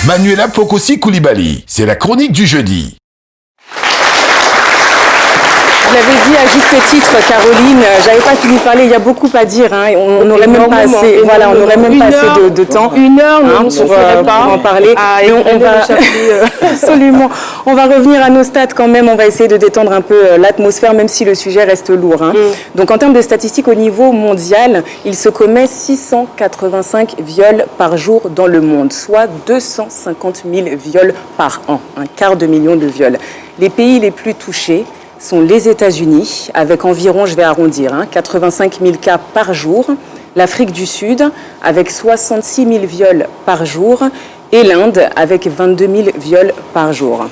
Manuela Pokosi Koulibaly, c'est la chronique du jeudi. Je l'avais dit à juste titre, Caroline, j'avais pas fini de parler, il y a beaucoup à dire, hein, on n'aurait même pas assez, voilà, on n'aurait même pas assez de temps. Une heure, hein, pour en parler. Et on va absolument, on va revenir à nos stats quand même, on va essayer de détendre un peu l'atmosphère, même si le sujet reste lourd. Hein. Donc en termes de statistiques au niveau mondial, il se commet 685 viols par jour dans le monde, soit 250 000 viols par an, un quart de million de viols. Les pays les plus touchés sont les États-Unis, avec environ, je vais arrondir, 85 000 cas par jour, l'Afrique du Sud, avec 66 000 viols par jour, et l'Inde, avec 22 000 viols par jour.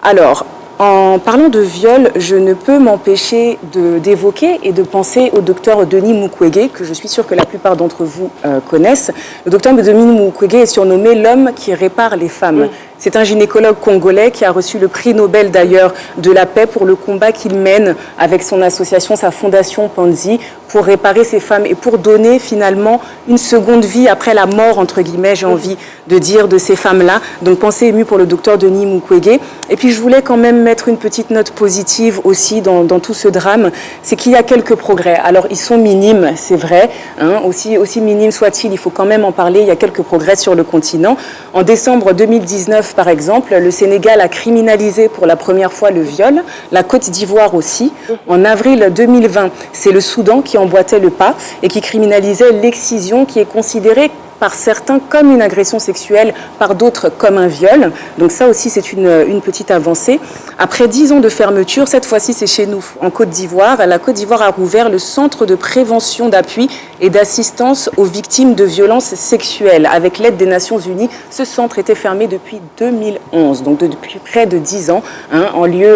Alors, en parlant de viol, je ne peux m'empêcher d'évoquer et de penser au docteur Denis Mukwege, que je suis sûre que la plupart d'entre vous connaissent. Le docteur Denis Mukwege est surnommé l'homme qui répare les femmes. C'est un gynécologue congolais qui a reçu le prix Nobel d'ailleurs de la paix pour le combat qu'il mène avec son association, sa fondation Panzi, pour réparer ces femmes et pour donner finalement une seconde vie après la mort, entre guillemets, j'ai envie de dire, de ces femmes-là. Donc pensée émue pour le docteur Denis Mukwege. Et puis je voulais quand même mettre une petite note positive aussi dans tout ce drame, c'est qu'il y a quelques progrès. Alors ils sont minimes, c'est vrai, hein, aussi minimes soit-il, il faut quand même en parler, il y a quelques progrès sur le continent. En décembre 2019, par exemple, le Sénégal a criminalisé pour la première fois le viol, la Côte d'Ivoire aussi. En avril 2020, c'est le Soudan qui emboîtait le pas et qui criminalisait l'excision qui est considérée par certains comme une agression sexuelle, par d'autres comme un viol. Donc ça aussi, c'est une petite avancée. Après 10 ans de fermeture, cette fois-ci, c'est chez nous, en Côte d'Ivoire. La Côte d'Ivoire a rouvert le centre de prévention, d'appui et d'assistance aux victimes de violences sexuelles. Avec l'aide des Nations Unies, ce centre était fermé depuis 2011, donc depuis près de 10 ans, hein, en lieu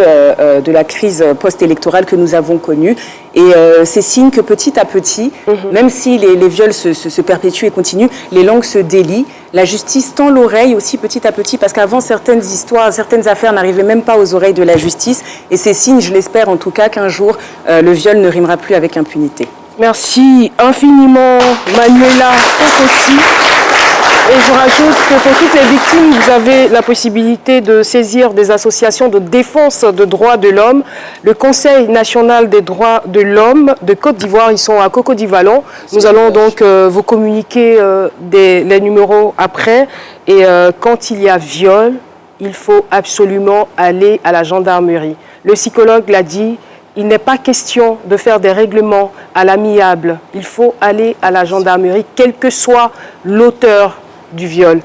de la crise post-électorale que nous avons connue. Et c'est signe que petit à petit, même si les viols se perpétuent et continuent, les langues se délient. La justice tend l'oreille aussi petit à petit, parce qu'avant, certaines histoires, certaines affaires n'arrivaient même pas aux oreilles de la justice. Et c'est signe, je l'espère en tout cas, qu'un jour, le viol ne rimera plus avec impunité. Merci infiniment, Manuela Pokosi. Et je rajoute que pour toutes les victimes, vous avez la possibilité de saisir des associations de défense des droits de l'homme. Le Conseil national des droits de l'homme de Côte d'Ivoire, ils sont à Cocody-Vallon. Nous allons donc vous communiquer les numéros après. Et quand il y a viol, il faut absolument aller à la gendarmerie. Le psychologue l'a dit. Il n'est pas question de faire des règlements à l'amiable. Il faut aller à la gendarmerie, quel que soit l'auteur du viol.